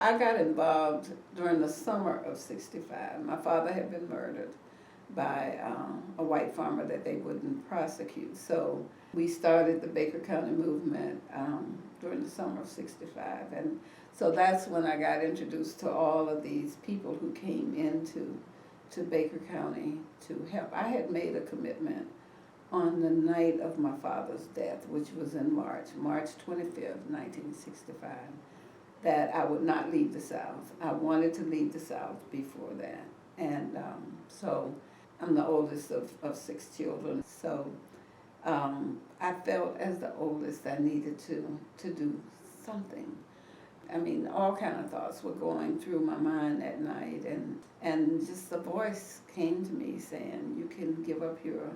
I got involved during the summer of '65. My father had been murdered by a white farmer that they wouldn't prosecute. So we started the Baker County movement during the summer of '65. And so that's when I got introduced to all of these people who came into Baker County to help. I had made a commitment on the night of my father's death, which was in March 25th, 1965, that I would not leave the South. I wanted to leave the South before that. And so I'm the oldest of 6 children. So I felt as the oldest I needed to do something. I mean, all kind of thoughts were going through my mind that night, and just a voice came to me saying, you can give up your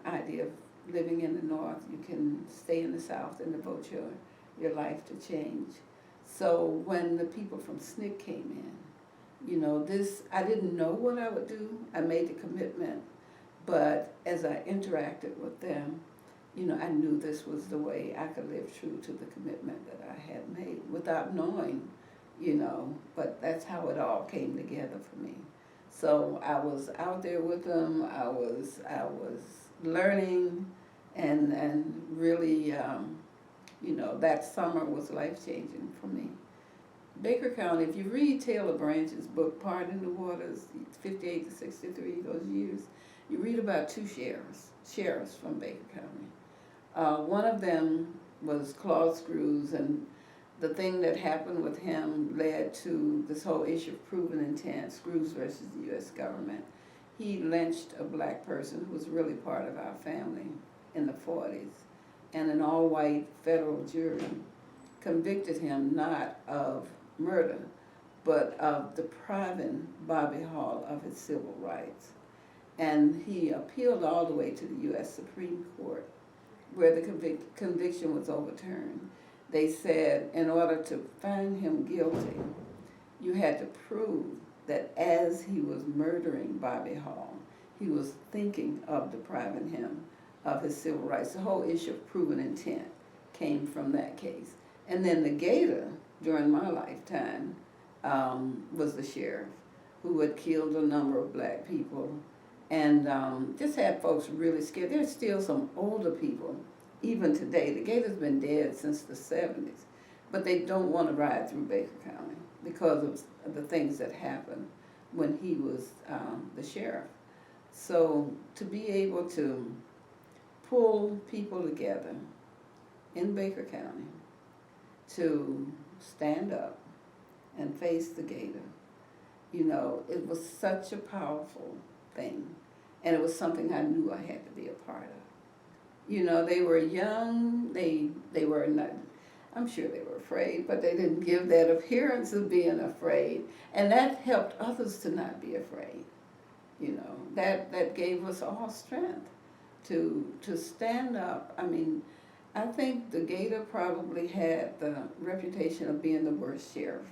idea of living in the North, you can stay in the South and devote your life to change. So when the people from SNCC came in, you know, I didn't know what I would do. I made the commitment, but as I interacted with them, you know, I knew this was the way I could live true to the commitment that I had made without knowing, you know, but that's how it all came together for me. So I was out there with them, I was learning, and really, you know, that summer was life-changing for me. Baker County, if you read Taylor Branch's book, Part in the Waters, 58 to 63, those years, you read about 2 sheriffs from Baker County. One of them was Claude Screws, and the thing that happened with him led to this whole issue of proven intent, Screws versus the U.S. government. He lynched a black person who was really part of our family in the 40s, and an all-white federal jury convicted him not of murder, but of depriving Bobby Hall of his civil rights. And he appealed all the way to the U.S. Supreme Court, where the conviction was overturned. They said in order to find him guilty, you had to prove that as he was murdering Bobby Hall, he was thinking of depriving him of his civil rights. The whole issue of proven intent came from that case. And then the Gator, during my lifetime, was the sheriff who had killed a number of black people and just had folks really scared. There's still some older people, even today. The Gator's been dead since the 70s, but they don't want to ride through Baker County because of the things that happened when he was the sheriff. So to be able to pull people together in Baker County to stand up and face the Gator, you know, it was such a powerful thing. And it was something I knew I had to be a part of. You know, they were young, they were not, I'm sure they were afraid, but they didn't give that appearance of being afraid. And that helped others to not be afraid. You know, that gave us all strength to stand up. I mean, I think the Gator probably had the reputation of being the worst sheriff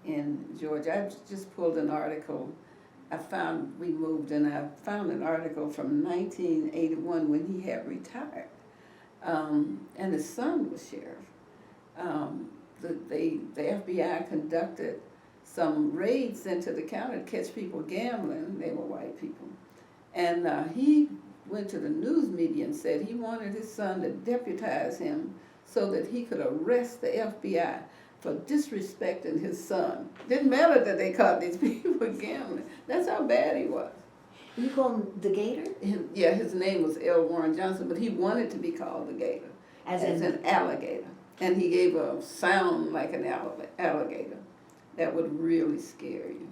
in Georgia. I just pulled an article. We moved, and I found an article from 1981 when he had retired, and his son was sheriff. The FBI conducted some raids into the county to catch people gambling. They were white people. And he went to the news media and said he wanted his son to deputize him so that he could arrest the FBI for disrespecting his son. Didn't matter that they caught these people gambling. That's how bad he was. You call him the Gator? His name was L. Warren Johnson, but he wanted to be called the Gator, as an alligator. And he gave a sound like an alligator that would really scare you.